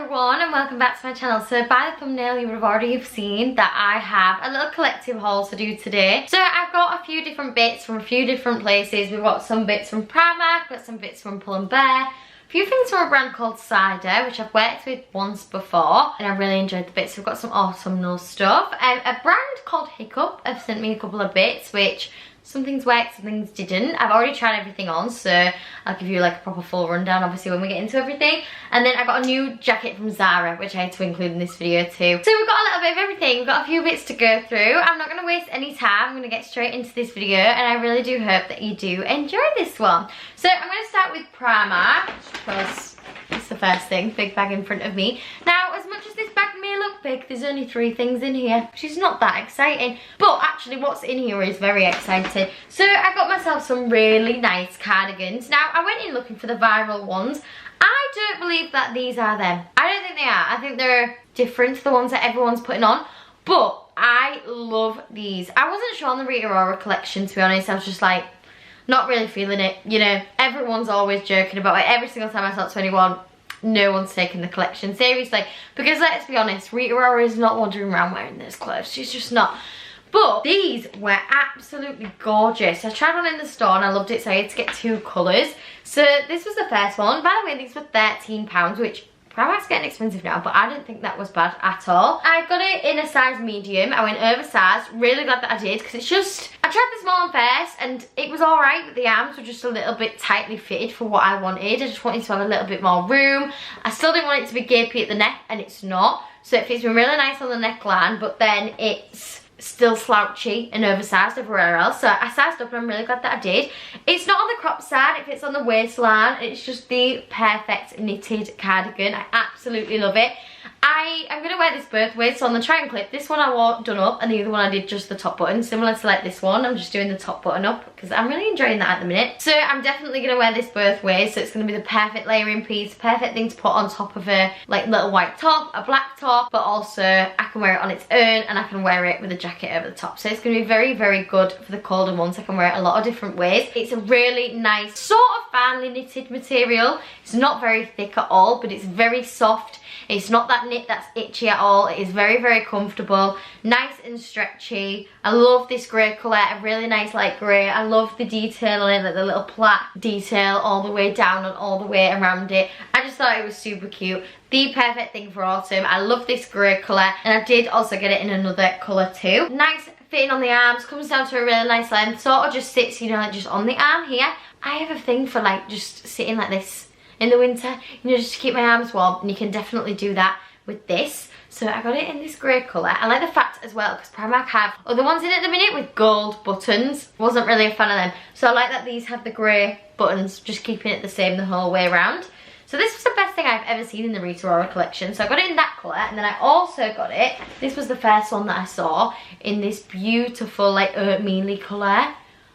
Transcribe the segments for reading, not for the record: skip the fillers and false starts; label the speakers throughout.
Speaker 1: everyone and welcome back to my channel. So by the thumbnail you would have already seen that I have a little collective haul to do today. So I've got a few different bits from a few different places. We've got some bits from Primark, got some bits from Pull&Bear, a few things from a brand called Cider, which I've worked with once before and I really enjoyed the bits. We've got some autumnal stuff. A brand called Hiccup have sent me a couple of bits, which some things worked, some things didn't. I've already tried everything on, so I'll give you like a proper full rundown obviously when we get into everything. And then I got a new jacket from Zara, which I had to include in this video too. So we've got a little bit of everything. We've got a few bits to go through. I'm not going to waste any time. I'm going to get straight into this video and I really do hope that you do enjoy this one. So I'm going to start with Primark because it's the first thing, big bag in front of me. Now, as much as this bag may look big, there's only 3 things in here, which is not that exciting. But actually what's in here is very exciting. So I got myself some really nice cardigans. Now, I went in looking for the viral ones. I don't believe that these are them. I don't think they are. I think they're different to the ones that everyone's putting on. But I love these. I wasn't sure on the Rita Ora collection, to be honest. I was just like, not really feeling it, you know. Everyone's always joking about it. Every single time I talk to anyone, no one's taking the collection seriously. Because let's be honest, Rita Ora is not wandering around wearing those clothes. She's just not. But these were absolutely gorgeous. I tried one in the store and I loved it, so I had to get 2 colours. So this was the first one. By the way, these were £13, which Primark's getting expensive now, but I didn't think that was bad at all. I got it in a size medium. I went oversized. Really glad that I did, because it's just, I tried the small one first and it was alright, but the arms were just a little bit tightly fitted for what I wanted. I just wanted to have a little bit more room. I still didn't want it to be gapey at the neck, and it's not. So it fits me really nice on the neckline, but then it's still slouchy and oversized everywhere else. So I sized up and I'm really glad that I did. It's not on the crop side, it fits on the waistline. It's just the perfect knitted cardigan. I absolutely love it. I'm going to wear this both ways. So on the triangle clip, this one I wore done up and the other one I did just the top button. Similar to like this one, I'm just doing the top button up because I'm really enjoying that at the minute. So I'm definitely going to wear this both ways. So it's going to be the perfect layering piece, perfect thing to put on top of a like little white top, a black top, but also I can wear it on its own and I can wear it with a jacket over the top. So it's going to be very, very good for the colder months. I can wear it a lot of different ways. It's a really nice sort of finely knitted material. It's not very thick at all, but it's very soft. It's not that knit that's itchy at all. It is very, very comfortable, nice and stretchy. I love this grey colour, a really nice light grey. I love the detail on it, like the little plait detail all the way down and all the way around it. I just thought it was super cute. The perfect thing for autumn. I love this grey colour, and I did also get it in another colour too. Nice fitting on the arms, comes down to a really nice length, sort of just sits, you know, like just on the arm here. I have a thing for like just sitting like this in the winter, you know, just to keep my arms warm, and you can definitely do that with this. So I got it in this grey colour. I like the fact as well, because Primark have other ones in at the minute with gold buttons. Wasn't really a fan of them. So I like that these have the grey buttons, just keeping it the same the whole way around. So this was the best thing I've ever seen in the Rita Ora collection. So I got it in that colour, and then I also got it, this was the first one that I saw, in this beautiful like oatmeal-y colour.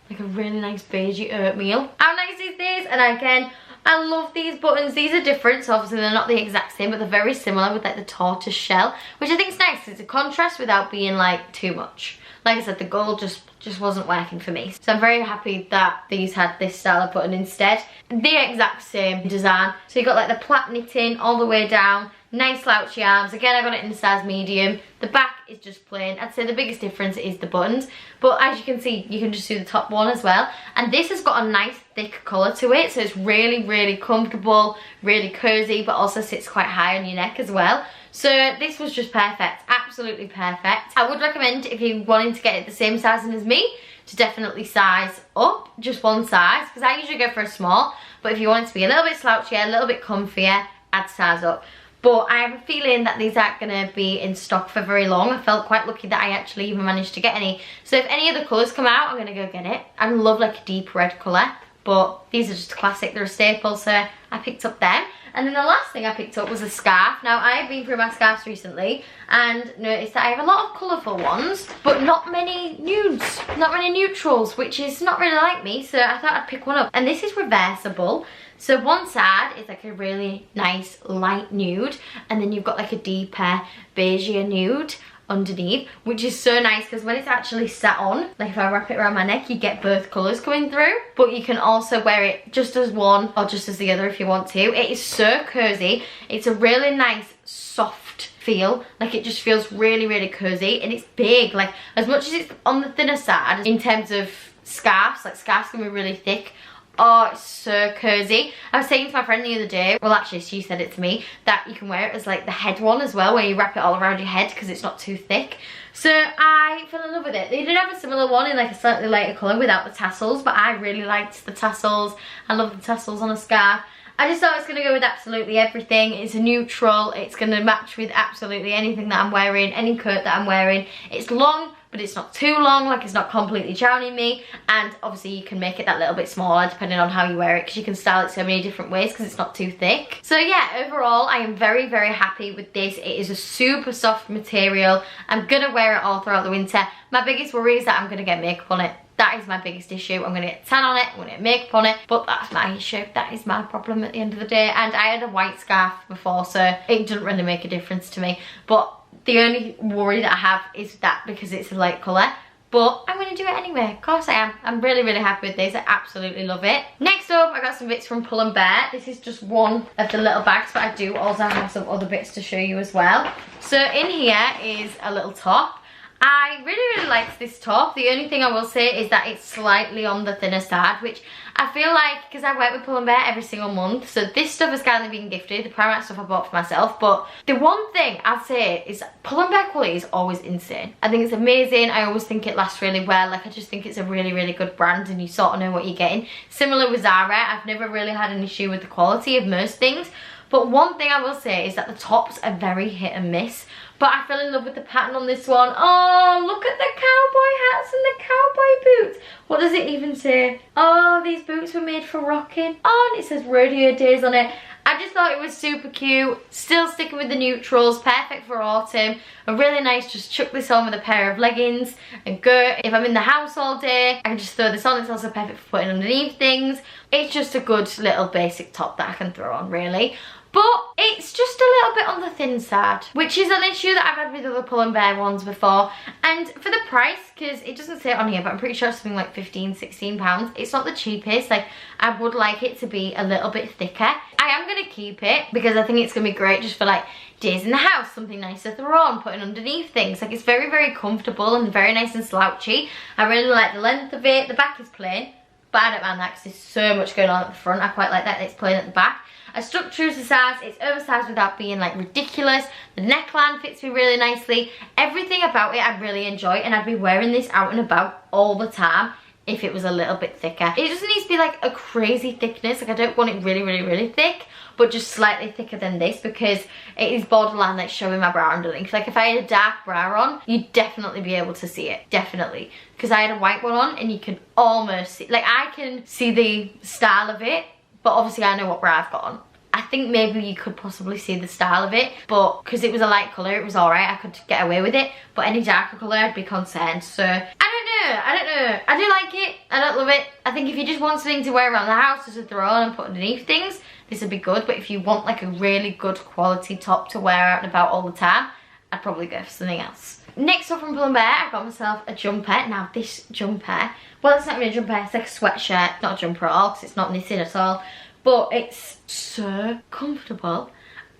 Speaker 1: Like a really nice beigey oatmeal. How nice is this? And again, I love these buttons. These are different, so obviously they're not the exact same, but they're very similar with like the tortoise shell, which I think is nice. It's a contrast without being like too much. Like I said, the gold just wasn't working for me. So I'm very happy that these had this style of button instead. The exact same design. So you got like the plait knitting all the way down. Nice slouchy arms. Again, I got it in the size medium. The back is just plain. I'd say the biggest difference is the buttons. But as you can see, you can just do the top one as well. And this has got a nice thick colour to it. So it's really, really comfortable, really cozy, but also sits quite high on your neck as well. So this was just perfect. Absolutely perfect. I would recommend, if you're wanting to get it the same sizing as me, to definitely size up just one size. Because I usually go for a small. But if you want it to be a little bit slouchier, a little bit comfier, I'd size up. But I have a feeling that these aren't going to be in stock for very long. I felt quite lucky that I actually even managed to get any. So if any of the colours come out, I'm going to go get it. I love like a deep red colour. But these are just classic. They're a staple. So I picked up them. And then the last thing I picked up was a scarf. Now, I have been through my scarves recently and noticed that I have a lot of colourful ones, but not many nudes, not many neutrals, which is not really like me. So I thought I'd pick one up. And this is reversible. So one side is like a really nice light nude, and then you've got like a deeper beigeier nude underneath, which is so nice because when it's actually set on, like if I wrap it around my neck, you get both colours coming through, but you can also wear it just as one or just as the other if you want to. It is so cozy. It's a really nice soft feel, like it just feels really, really cozy, and it's big. Like as much as it's on the thinner side in terms of scarves, like scarves can be really thick. Oh, it's so cozy. I was saying to my friend the other day, well actually she said it to me, that you can wear it as like the head one as well, where you wrap it all around your head because it's not too thick. So I fell in love with it. They did have a similar one in like a slightly lighter colour without the tassels, but I really liked the tassels. I love the tassels on a scarf. I just thought it's going to go with absolutely everything. It's a neutral, it's going to match with absolutely anything that I'm wearing, any coat that I'm wearing. It's long, but it's not too long, like it's not completely drowning me, and obviously you can make it that little bit smaller depending on how you wear it, because you can style it so many different ways because it's not too thick. So yeah, overall I am very, very happy with this. It is a super soft material. I'm gonna wear it all throughout the winter. My biggest worry is that I'm gonna get makeup on it. That is my biggest issue. I'm gonna get tan on it, I'm gonna get makeup on it, but that's my issue. That is my problem at the end of the day. And I had a white scarf before, so it didn't really make a difference to me. But the only worry that I have is that because it's a light colour. But I'm going to do it anyway. Of course I am. I'm really, really happy with this. I absolutely love it. Next up, I got some bits from Pull&Bear. This is just one of the little bags, but I do also have some other bits to show you as well. So in here is a little top. I really, really liked this top. The only thing I will say is that it's slightly on the thinner side, which I feel like, because I work with Pull&Bear every single month, so this stuff has kind of been gifted. The Primark stuff I bought for myself, but the one thing I'd say is Pull&Bear quality is always insane. I think it's amazing. I always think it lasts really well. Like, I just think it's a really, really good brand, and you sort of know what you're getting. Similar with Zara, I've never really had an issue with the quality of most things, but one thing I will say is that the tops are very hit and miss. But I fell in love with the pattern on this one. Oh, look at the cowboy hats and the cowboy boots. What does it even say? Oh, these boots were made for rocking. Oh, and it says rodeo days on it. I just thought it was super cute. Still sticking with the neutrals, perfect for autumn. A really nice, just chuck this on with a pair of leggings and go. If I'm in the house all day, I can just throw this on. It's also perfect for putting underneath things. It's just a good little basic top that I can throw on, really. But it's just a little bit on the thin side, which is an issue that I've had with other Pull&Bear ones before. And for the price, because it doesn't say it on here, but I'm pretty sure it's something like £15–16. It's not the cheapest. Like, I would like it to be a little bit thicker. I am going to keep it because I think it's going to be great just for like days in the house, something nice to throw on, putting underneath things. Like, it's very, very comfortable and very nice and slouchy. I really like the length of it. The back is plain, but I don't mind that because there's so much going on at the front. I quite like that it's plain at the back. I stuck true to size. It's oversized without being like ridiculous. The neckline fits me really nicely. Everything about it I really enjoy, and I'd be wearing this out and about all the time if it was a little bit thicker. It doesn't need to be like a crazy thickness. Like, I don't want it really, really, really thick, but just slightly thicker than this because it is borderline like showing my bra underneath. Like, if I had a dark bra on, you'd definitely be able to see it. Definitely. Because I had a white one on and you can almost see, like, I can see the style of it, but obviously I know what bra I've got on. I think maybe you could possibly see the style of it, but because it was a light colour, it was alright. I could get away with it, but any darker colour, I'd be concerned. So, I don't know. I do like it. I don't love it. I think if you just want something to wear around the house, just to throw on and put underneath things, this would be good. But if you want like a really good quality top to wear out and about all the time, I'd probably go for something else. Next up from Pull&Bear, I got myself a jumper. Now this jumper, well, it's not really a jumper, it's like a sweatshirt. It's not a jumper at all because it's not knitted at all. But it's so comfortable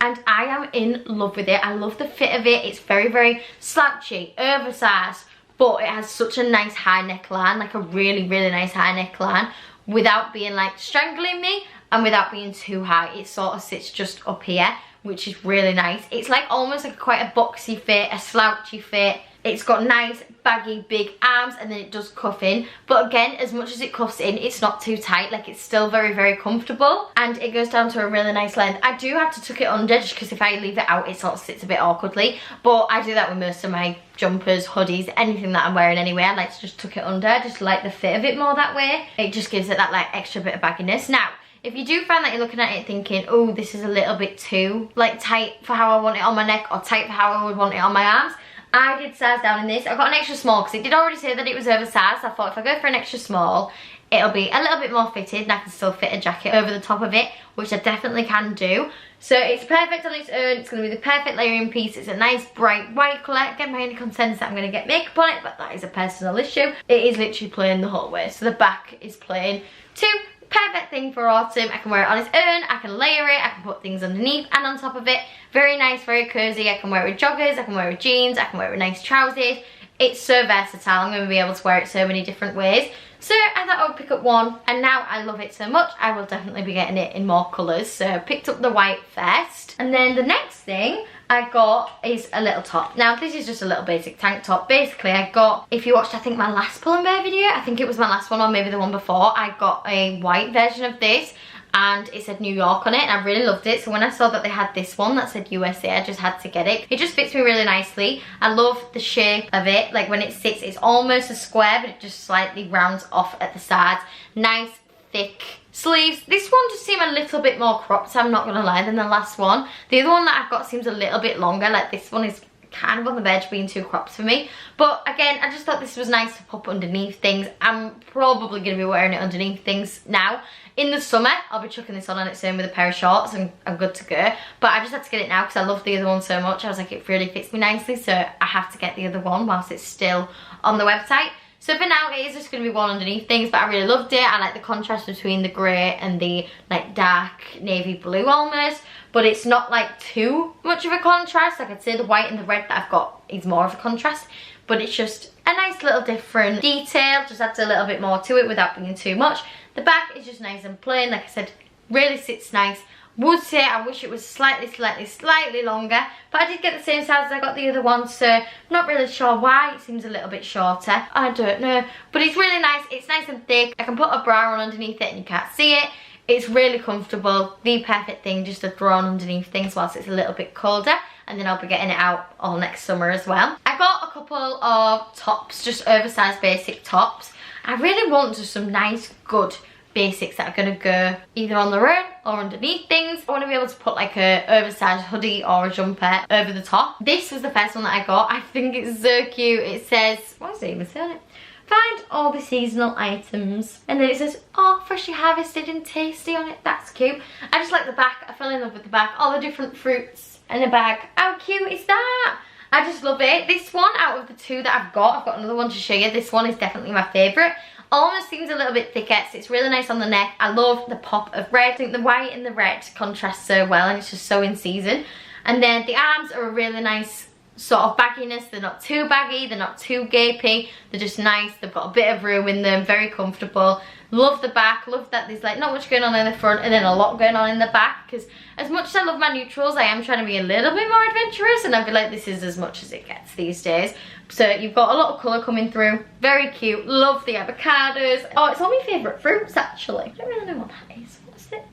Speaker 1: and I am in love with it. I love the fit of it. It's very, very slouchy, oversized, but it has such a nice high neckline, like a really, really nice high neckline, without being like strangling me and without being too high. It sort of sits just up here, which is really nice. It's like almost like quite a boxy fit, a slouchy fit. It's got nice, baggy, big arms, and then it does cuff in. But again, as much as it cuffs in, it's not too tight. Like, it's still very, very comfortable. And it goes down to a really nice length. I do have to tuck it under, just because if I leave it out, it sort of sits a bit awkwardly. But I do that with most of my jumpers, hoodies, anything that I'm wearing anyway. I like to just tuck it under. I just like the fit of it more that way. It just gives it that, like, extra bit of bagginess. Now, if you do find that you're looking at it thinking, oh, this is a little bit too, like, tight for how I want it on my neck or tight for how I would want it on my arms, I did size down in this. I got an extra small because it did already say that it was oversized. I thought if I go for an extra small, it'll be a little bit more fitted and I can still fit a jacket over the top of it, which I definitely can do. So it's perfect on its own. It's going to be the perfect layering piece. It's a nice bright white colour. Again, my only concern is that I'm going to get makeup on it, but that is a personal issue. It is literally plain the whole way. So the back is plain too. Perfect thing for autumn. I can wear it on its own, I can layer it, I can put things underneath and on top of it. Very nice, very cozy. I can wear it with joggers, I can wear it with jeans, I can wear it with nice trousers. It's so versatile. I'm going to be able to wear it so many different ways. So I thought I would pick up one, and now I love it so much I will definitely be getting it in more colours. So I picked up the white first, and then the next thing I got is a little top. Now this is just a little basic tank top. Basically I got, if you watched I think my last Pull&Bear video, I think it was my last one or maybe the one before, I got a white version of this and it said New York on it and I really loved it. So when I saw that they had this one that said USA, I just had to get it. It just fits me really nicely. I love the shape of it. Like when it sits, it's almost a square but it just slightly rounds off at the sides. Nice thick sleeves. This one just seemed a little bit more cropped, I'm not gonna lie, than the last one. The other one that I've got seems a little bit longer. Like this one is kind of on the verge of being too cropped for me, but again I just thought this was nice to pop underneath things. I'm probably going to be wearing it underneath things now. In the summer I'll be chucking this on its own with a pair of shorts and I'm good to go, but I just had to get it now because I love the other one so much. I was like, it really fits me nicely, so I have to get the other one whilst it's still on the website. So for now it is just going to be one underneath things, but I really loved it. I like the contrast between the grey and the like dark navy blue almost, but it's not like too much of a contrast. Like I'd say the white and the red that I've got is more of a contrast, but it's just a nice little different detail, just adds a little bit more to it without being too much. The back is just nice and plain, like I said, really sits nice. Would say I wish it was slightly longer, but I did get the same size as I got the other one, so I'm not really sure why it seems a little bit shorter. I don't know, but it's really nice. It's nice and thick. I can put a bra on underneath it and you can't see it. It's really comfortable, the perfect thing just to throw on underneath things whilst it's a little bit colder, and then I'll be getting it out all next summer as well. I got a couple of tops, just oversized basic tops. I really want just some nice good basics that are going to go either on their own or underneath things. I want to be able to put like a oversized hoodie or a jumper over the top. This was the first one that I got. I think it's so cute. It says, what does it even say on it? Find all the seasonal items, and then it says, oh, freshly harvested and tasty on it. That's cute. I just like the back. I fell in love with the back, all the different fruits in the bag. How cute is that? I just love it. This one out of the two that I've got another one to show you. This one is definitely my favourite. Almost seems a little bit thicker, so it's really nice on the neck. I love the pop of red. I think the white and the red contrast so well, and it's just so in season. And then the arms are a really nice sort of bagginess. They're not too baggy, they're not too gapey, they're just nice. They've got a bit of room in them, very comfortable. Love the back, love that there's like not much going on in the front and then a lot going on in the back, because as much as I love my neutrals, I am trying to be a little bit more adventurous, and I feel like this is as much as it gets these days. So you've got a lot of colour coming through, very cute. Love the avocados. Oh, it's all my favourite fruits actually. I don't really know what that is.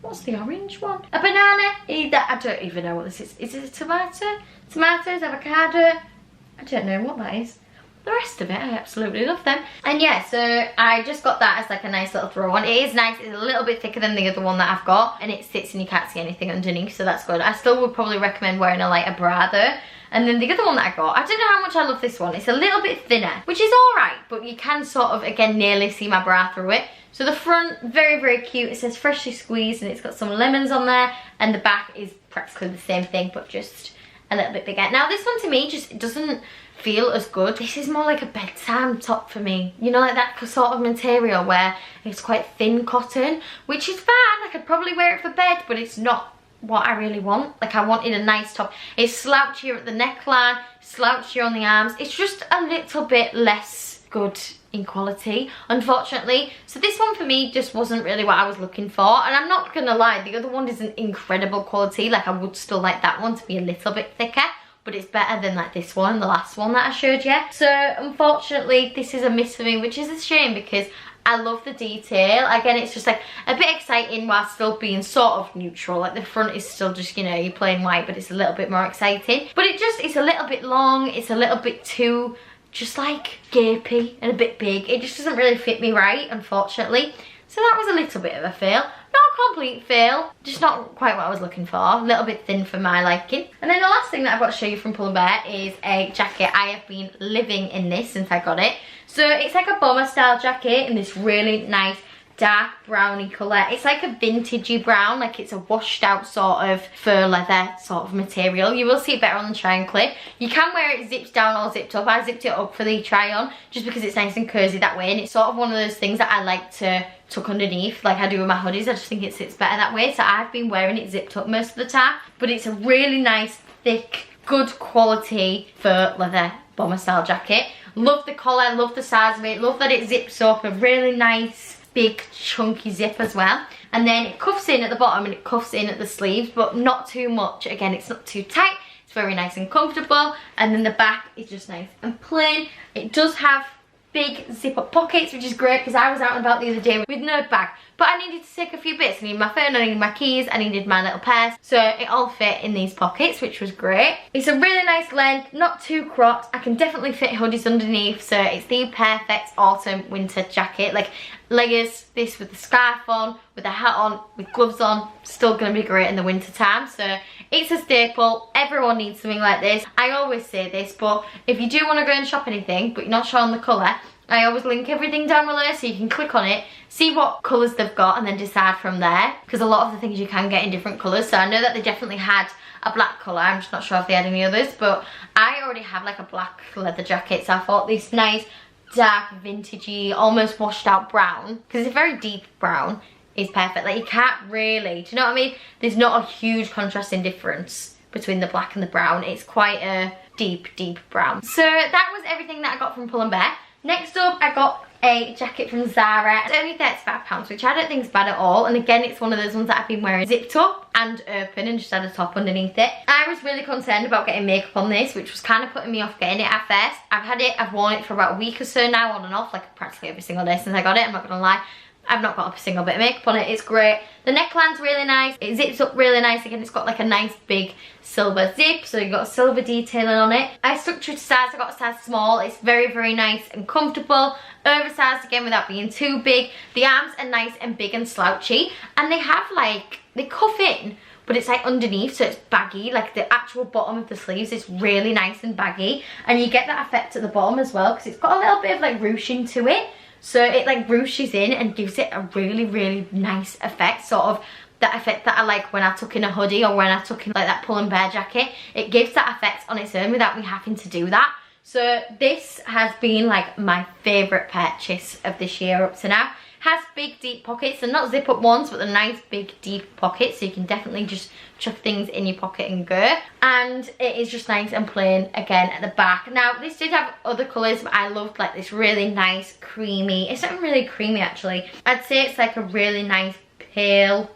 Speaker 1: What's the orange one? A banana. I don't even know what this is. Is it a tomato? Tomatoes, avocado. I don't know what that is. The rest of it, I absolutely love them. And yeah, so I just got that as like a nice little throw on. It is nice. It's a little bit thicker than the other one that I've got, and it sits and you can't see anything underneath, so that's good. I still would probably recommend wearing a lighter bra though. And then the other one that I got, I don't know how much I love this one. It's a little bit thinner, which is alright, but you can sort of, again, nearly see my bra through it. So the front, very, very cute. It says freshly squeezed, and it's got some lemons on there. And the back is practically the same thing, but just a little bit bigger. Now this one to me just doesn't feel as good. This is more like a bedtime top for me. You know, like that sort of material where it's quite thin cotton, which is fine. I could probably wear it for bed, but it's not what I really want. Like I wanted a nice top. It's slouchier at the neckline, slouchier on the arms. It's just a little bit less good in quality, unfortunately. So this one for me just wasn't really what I was looking for, and I'm not gonna lie, the other one isn't incredible quality. Like I would still like that one to be a little bit thicker, but it's better than like this one, the last one that I showed you. So unfortunately this is a miss for me, which is a shame because I love the detail. Again, it's just like a bit exciting while still being sort of neutral. Like the front is still just, you know, you're plain white, but it's a little bit more exciting. But it's a little bit long, it's a little bit too just like gapey and a bit big. It just doesn't really fit me right, unfortunately. So that was a little bit of a fail. Not a complete fail, just not quite what I was looking for. A little bit thin for my liking. And then the last thing that I've got to show you from Pull&Bear is a jacket. I have been living in this since I got it. So it's like a bomber style jacket in this really nice dark browny colour. It's like a vintagey brown, like it's a washed out sort of fur leather sort of material. You will see it better on the try on clip. You can wear it zipped down or zipped up. I zipped it up for the try on just because it's nice and cozy that way, and it's sort of one of those things that I like to tuck underneath like I do with my hoodies. I just think it sits better that way, so I've been wearing it zipped up most of the time. But it's a really nice, thick, good quality fur leather bomber style jacket. Love the collar, love the size of it, love that it zips up, a really nice big chunky zip as well. And then it cuffs in at the bottom and it cuffs in at the sleeves, but not too much. Again, it's not too tight, it's very nice and comfortable. And then the back is just nice and plain. It does have big zip up pockets, which is great because I was out and about the other day with no bag, but I needed to take a few bits. I needed my phone, I needed my keys, I needed my little purse, so it all fit in these pockets, which was great. It's a really nice length, not too cropped. I can definitely fit hoodies underneath, so it's the perfect autumn winter jacket. Like layers this with the scarf on, with a hat on, with gloves on, still gonna be great in the winter time. So it's a staple. Everyone needs something like this. I always say this, but if you do want to go and shop anything but you're not sure on the colour, I always link everything down below so you can click on it, see what colours they've got and then decide from there, because a lot of the things you can get in different colours. So I know that they definitely had a black colour, I'm just not sure if they had any others, but I already have like a black leather jacket, so I thought this nice dark vintagey almost washed out brown, because it's a very deep brown, is perfect. Like you can't really, do you know what I mean? There's not a huge contrasting difference between the black and the brown. It's quite a deep brown. So that was everything that I got from Pull&Bear. Next up, I got a jacket from Zara. It's only £35, which I don't think is bad at all. And again, it's one of those ones that I've been wearing zipped up and open and just had a top underneath it. I was really concerned about getting makeup on this, which was kind of putting me off getting it at first. I've worn it for about a week or so now, on and off, like practically every single day since I got it, I'm not gonna lie. I've not got a single bit of makeup on it. It's great. The neckline's really nice. It zips up really nice. Again, it's got like a nice big silver zip, so you've got silver detailing on it. I stuck true to size. I got a size small. It's very nice and comfortable. Oversized again without being too big. The arms are nice and big and slouchy, and they have like, they cuff in, but it's like underneath, so it's baggy. Like the actual bottom of the sleeves is really nice and baggy, and you get that effect at the bottom as well because it's got a little bit of like ruching to it. So it like ruches in and gives it a really nice effect, sort of that effect that I like when I tuck in a hoodie or when I tuck in like that Pull&Bear jacket. It gives that effect on its own without me having to do that. So this has been like my favourite purchase of this year up to now. Has big deep pockets, and not zip up ones, but the nice big deep pockets, so you can definitely just chuck things in your pocket and go. And it is just nice and plain again at the back. Now this did have other colours, but I loved like this really nice creamy, it's not really creamy actually, I'd say it's like a really nice pale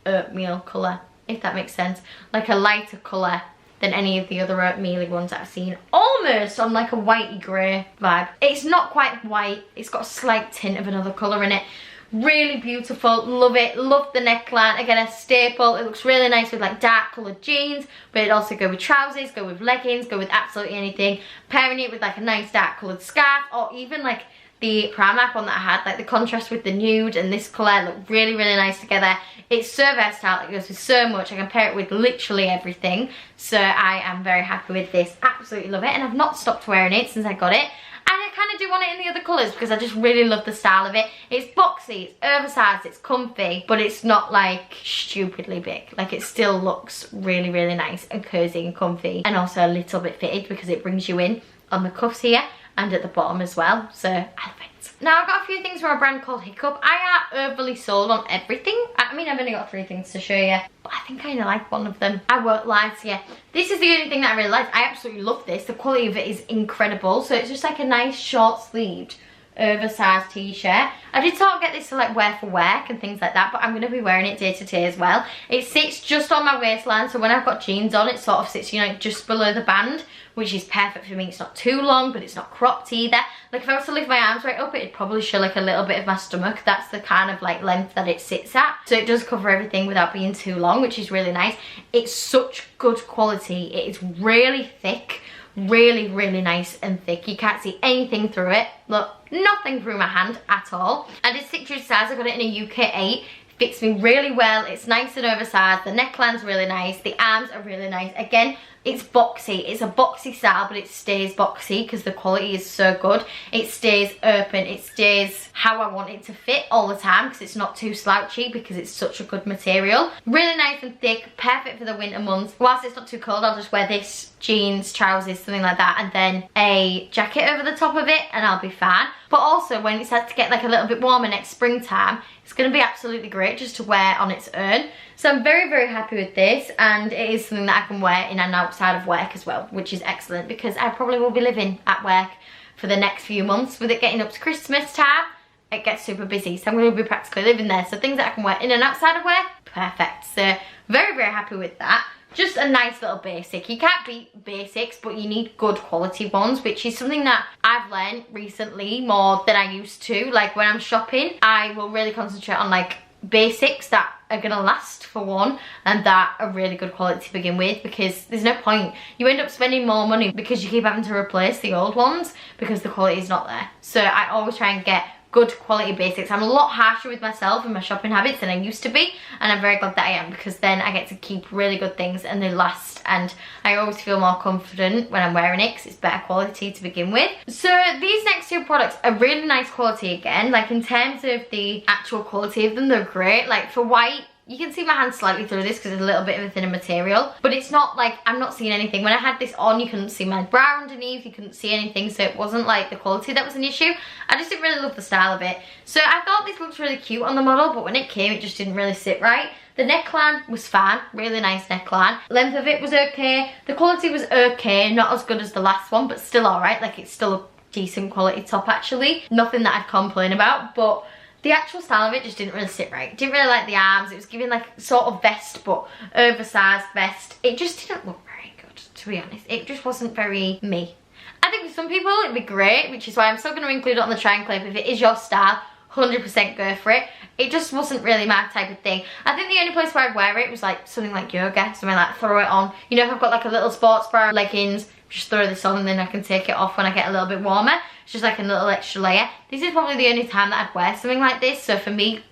Speaker 1: oatmeal colour, if that makes sense. Like a lighter colour than any of the other oatmeal ones that I've seen. Almost on like a whitey grey vibe. It's not quite white, it's got a slight tint of another colour in it. Really beautiful, love it, love the neckline. Again, a staple. It looks really nice with like dark coloured jeans, but it also go with trousers, go with leggings, go with absolutely anything. Pairing it with like a nice dark coloured scarf, or even like the Primark one that I had, like the contrast with the nude and this colour look really nice together. It's so versatile, it goes with so much. I can pair it with literally everything. So I am very happy with this, absolutely love it, and I've not stopped wearing it since I got it. And I kind of do want it in the other colours because I just really love the style of it. It's boxy, it's oversized, it's comfy, but it's not like stupidly big. Like it still looks really nice and cozy and comfy, and also a little bit fitted because it brings you in on the cuffs here and at the bottom as well, so I love it. Now I've got a few things from a brand called Hiccup. I am overly sold on everything. I mean, I've only got 3 things to show you, but I think I kind of like one of them. I won't lie to you. This is the only thing that I really like. I absolutely love this. The quality of it is incredible. So it's just like a nice short sleeved oversized t-shirt. I did sort of get this to like wear for work and things like that, but I'm going to be wearing it day to day as well. It sits just on my waistline, so when I've got jeans on, it sort of sits, you know, just below the band, which is perfect for me. It's not too long, but it's not cropped either. Like if I was to lift my arms right up, it'd probably show like a little bit of my stomach. That's the kind of like length that it sits at. So it does cover everything without being too long, which is really nice. It's such good quality. It is really thick, really nice and thick. You can't see anything through it. Look, nothing through my hand at all. I did stick true to size. I got it in a UK 8. Fits me really well. It's nice and oversized. The neckline's really nice. The arms are really nice. Again, it's boxy. It's a boxy style, but it stays boxy because the quality is so good. It stays open. It stays how I want it to fit all the time because it's not too slouchy because it's such a good material. Really nice and thick, perfect for the winter months. Whilst it's not too cold, I'll just wear this, jeans, trousers, something like that, and then a jacket over the top of it and I'll be fine. But also when it starts to get like a little bit warmer next springtime, it's going to be absolutely great just to wear on its own. So I'm very, very happy with this, and it is something that I can wear in and outside of work as well, which is excellent because I probably will be living at work for the next few months. With it getting up to Christmas time, it gets super busy, so I'm going to be practically living there. So things that I can wear in and outside of work, perfect. So very, very happy with that. Just a nice little basic. You can't beat basics, but you need good quality ones, which is something that I've learned recently more than I used to. Like when I'm shopping, I will really concentrate on like basics that are gonna last for one, and that are really good quality to begin with, because there's no point. You end up spending more money because you keep having to replace the old ones because the quality is not there. So I always try and get good quality basics. I'm a lot harsher with myself and my shopping habits than I used to be, and I'm very glad that I am, because then I get to keep really good things and they last, and I always feel more confident when I'm wearing it because it's better quality to begin with. So these next two products are really nice quality again. Like in terms of the actual quality of them, they're great. Like for white, you can see my hand slightly through this because it's a little bit of a thinner material, but it's not like, I'm not seeing anything. When I had this on, you couldn't see my brow underneath, you couldn't see anything, so it wasn't like the quality that was an issue. I just didn't really love the style of it. So I thought this looked really cute on the model, but when it came, it just didn't really sit right. The neckline was fine, really nice neckline. Length of it was okay. The quality was okay, not as good as the last one, but still alright. Like it's still a decent quality top actually. Nothing that I'd complain about, but the actual style of it just didn't really sit right. Didn't really like the arms. It was giving like sort of vest, but oversized vest. It just didn't look very good, to be honest. It just wasn't very me. I think for some people it'd be great, which is why I'm still going to include it on the try and clip. If it is your style, 100% go for it. It just wasn't really my type of thing. I think the only place where I'd wear it was like something like yoga, something like throw it on. You know, if I've got like a little sports bra, leggings, just throw this on and then I can take it off when I get a little bit warmer. It's just like a little extra layer. This is probably the only time that I'd wear something like this. So for me,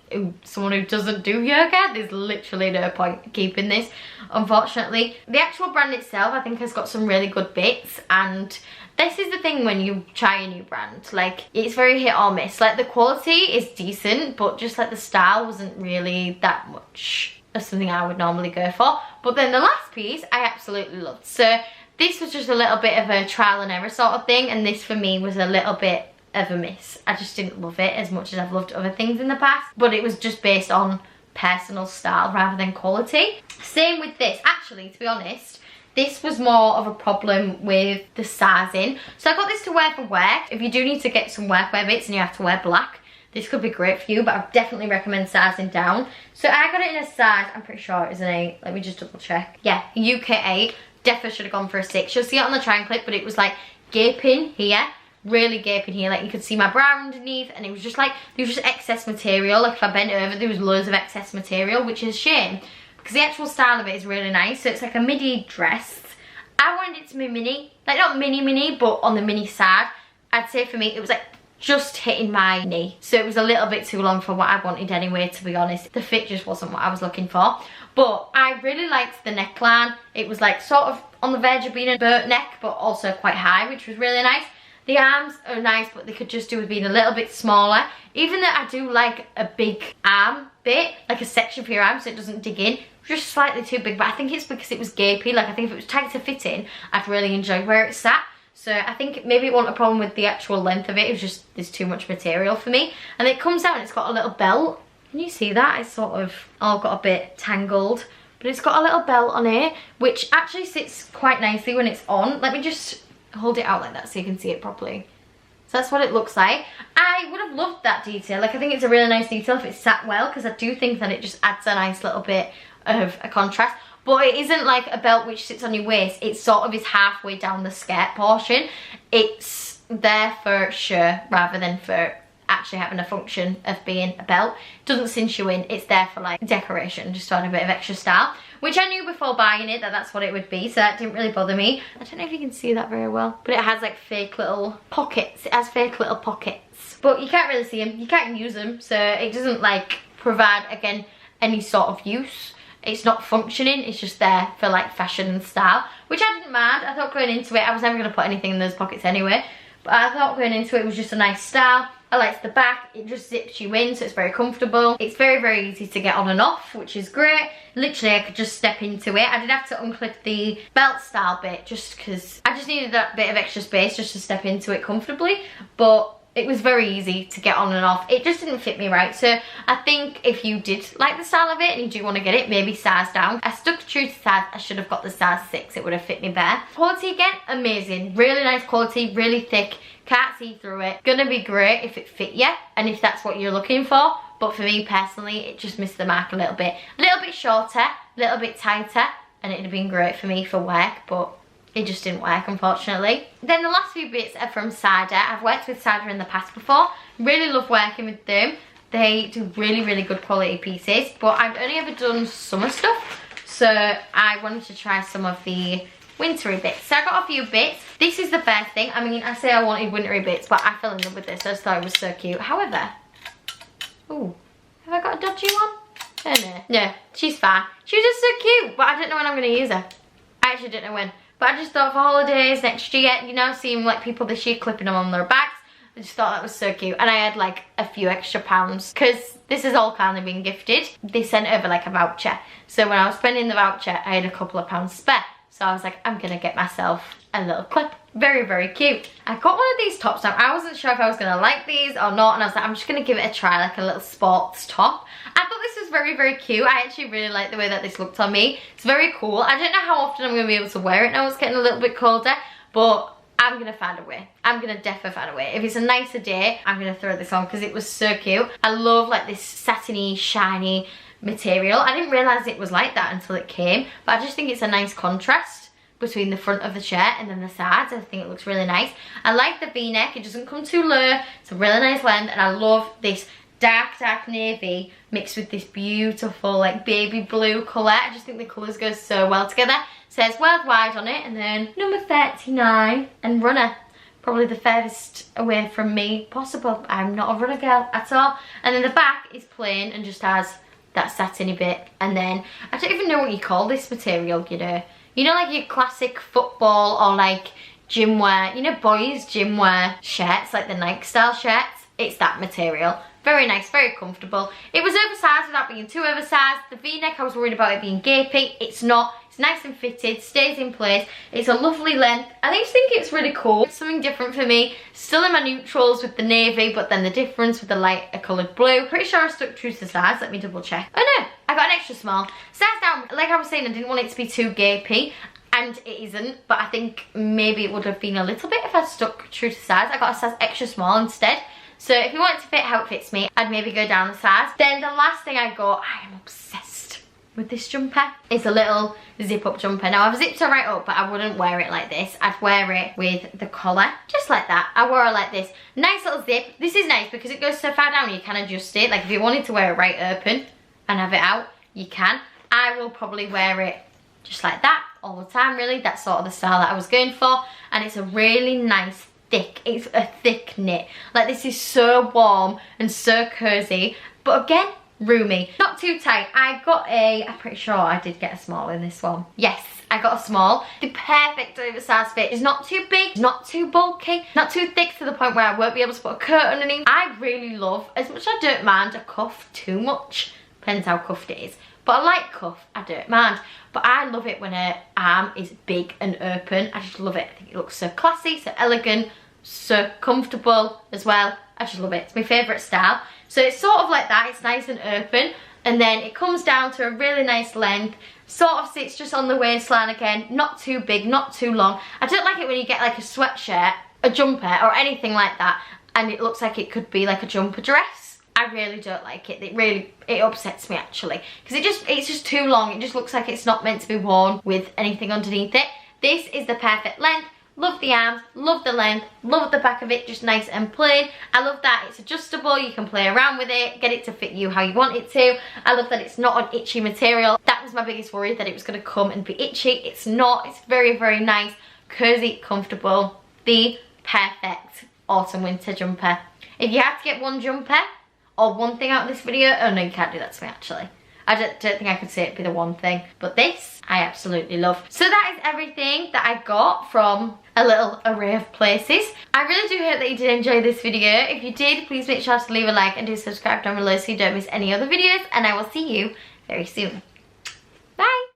Speaker 1: someone who doesn't do yoga, there's literally no point keeping this, unfortunately. The actual brand itself, I think, has got some really good bits, and this is the thing when you try a new brand, like it's very hit or miss. Like the quality is decent, but just like the style wasn't really that much of something I would normally go for. But then the last piece I absolutely loved. So this was just a little bit of a trial and error sort of thing, and this for me was a little bit of a miss. I just didn't love it as much as I've loved other things in the past, but it was just based on personal style rather than quality. Same with this. Actually, to be honest, this was more of a problem with the sizing. So I got this to wear for work. If you do need to get some workwear bits and you have to wear black, this could be great for you, but I definitely recommend sizing down. So I got it in a size, I'm pretty sure it was an 8. Let me just double check. Yeah, UK 8. Definitely should have gone for a 6. You'll see it on the try and clip, but it was like gaping here. Really gaping here. Like you could see my brow underneath, and it was just like, there was just excess material. Like if I bent over, there was loads of excess material, which is a shame, because the actual style of it is really nice. So it's like a midi dress. I wanted it to be mini. Like not mini, but on the mini side. I'd say for me, it was like just hitting my knee. So it was a little bit too long for what I wanted anyway, to be honest. The fit just wasn't what I was looking for. But I really liked the neckline. It was like sort of on the verge of being a boat neck, but also quite high, which was really nice. The arms are nice, but they could just do with being a little bit smaller. Even though I do like a big arm bit, like a section for your arm so it doesn't dig in. Just slightly too big, but I think it's because it was gapey. Like I think if it was tight to fit in, I'd really enjoy where it sat. So I think maybe it wasn't a problem with the actual length of it. It was just, there's too much material for me. And it comes out and it's got a little belt. Can you see that? It's sort of all got a bit tangled. But it's got a little belt on it, which actually sits quite nicely when it's on. Let me just hold it out like that so you can see it properly. So that's what it looks like. I would have loved that detail. Like I think it's a really nice detail if it sat well, because I do think that it just adds a nice little bit of a contrast. But it isn't like a belt which sits on your waist. It sort of is halfway down the skirt portion. It's there for show rather than for actually having a function of being a belt. It doesn't cinch you in. It's there for like decoration, just to add a bit of extra style, which I knew before buying it that that's what it would be, so that didn't really bother me. I don't know if you can see that very well, but it has like fake little pockets. It has fake little pockets, but you can't really see them. You can't use them, so it doesn't like provide, again, any sort of use. it's not functioning, it's just there for like fashion and style, which I didn't mind. I thought going into it, I was never going to put anything in those pockets anyway, but I thought going into it was just a nice style. I liked the back, it just zips you in, so it's very comfortable. It's very easy to get on and off, which is great. Literally, I could just step into it. I did have to unclip the belt style bit just because I just needed that bit of extra space just to step into it comfortably, but it was very easy to get on and off. It just didn't fit me right, so I think if you did like the style of it and you do want to get it, maybe size down. I stuck true to size. I should have got the size 6, it would have fit me better. Quality again, amazing. Really nice quality, really thick. Can't see through it. Gonna be great if it fit you and if that's what you're looking for, but for me personally, it just missed the mark a little bit. A little bit shorter, a little bit tighter, and it'd have been great for me for work, but it just didn't work, unfortunately. Then the last few bits are from Cider. I've worked with Cider in the past before. Really love working with them. They do really good quality pieces, but I've only ever done summer stuff, so I wanted to try some of the wintry bits. So I got a few bits. This is the first thing. I mean, I say I wanted wintry bits, but I fell in love with this. I just thought it was so cute. However, oh, have I got a dodgy one? Oh no. No, she's fine. She was just so cute, but I don't know when I'm going to use her. I actually don't know when. But I just thought for holidays next year, you know, seeing like people this year clipping them on their backs, I just thought that was so cute. And I had like a few extra pounds because this has all kind of been gifted. They sent over like a voucher. So when I was spending the voucher, I had a couple of pounds spare. So I was like, I'm gonna get myself a little clip. Very cute. I got one of these tops now. I wasn't sure if I was gonna like these or not, and I was like, I'm just gonna give it a try, like a little sports top. I thought this was very cute. I actually really like the way that this looked on me. It's very cool. I don't know how often I'm gonna be able to wear it now. It's getting a little bit colder, but I'm gonna find a way. I'm gonna definitely find a way. If it's a nicer day, I'm gonna throw this on because it was so cute. I love like this satiny, shiny material. I didn't realise it was like that until it came, but I just think it's a nice contrast between the front of the shirt and then the sides. I think it looks really nice. I like the v-neck. It doesn't come too low. It's a really nice length, and I love this dark navy mixed with this beautiful like baby blue colour. I just think the colours go so well together. It says worldwide on it, and then number 39 and runner. Probably the furthest away from me possible. I'm not a runner girl at all. And then the back is plain and just has that satiny bit, and then I don't even know what you call this material, you know like your classic football or like gym wear, you know, boys gym wear shirts, like the Nike style shirts. It's that material. Very nice, very comfortable. It was oversized without being too oversized. The v-neck, I was worried about it being gapey. It's not. It's nice and fitted, stays in place. It's a lovely length. I just think it's really cool. It's something different for me. Still in my neutrals with the navy, but then the difference with the lighter coloured blue. Pretty sure I stuck true to the size. Let me double check. Oh no, I got an extra small. Size down, like I was saying, I didn't want it to be too gapey. And it isn't, but I think maybe it would have been a little bit if I stuck true to size. I got a size extra small instead. So if you want it to fit how it fits me, I'd maybe go down the size. Then the last thing I got, I am obsessed with this jumper. It's a little zip up jumper. Now I've zipped it right up, but I wouldn't wear it like this. I'd wear it with the collar, just like that. I wore it like this. Nice little zip. This is nice because it goes so far down, you can adjust it. Like if you wanted to wear it right open and have it out, you can. I will probably wear it just like that all the time, really. That's sort of the style that I was going for. And it's a really nice thick, it's a thick knit. Like this is so warm and so cozy, but again, roomy. Not too tight. I got I'm pretty sure I did get a small in this one. Yes, I got a small. The perfect oversized fit. It's not too big, not too bulky, not too thick to the point where I won't be able to put a coat underneath. I really love, as much as I don't mind a cuff too much, depends how cuffed it is, but a light cuff, I don't mind. But I love it when her arm is big and open. I just love it. I think it looks so classy, so elegant, so comfortable as well. I just love it. It's my favourite style. So it's sort of like that. It's nice and open. And then it comes down to a really nice length. Sort of sits just on the waistline again. Not too big, not too long. I don't like it when you get like a sweatshirt, a jumper or anything like that, and it looks like it could be like a jumper dress. I really don't like it. It upsets me actually, because it's just too long. It just looks like it's not meant to be worn with anything underneath it. This is the perfect length. Love the arms, love the length, love the back of it, just nice and plain. I love that it's adjustable, you can play around with it, get it to fit you how you want it to. I love that it's not an itchy material. That was my biggest worry, that it was going to come and be itchy. It's not. It's very nice, cozy, comfortable. The perfect autumn winter jumper. If you had to get one jumper or one thing out of this video, oh no, you can't do that to me actually. I don't think I could say it'd be the one thing, but this I absolutely love. So that is everything that I got from a little array of places. I really do hope that you did enjoy this video. If you did, please make sure to leave a like and do subscribe down below so you don't miss any other videos, and I will see you very soon.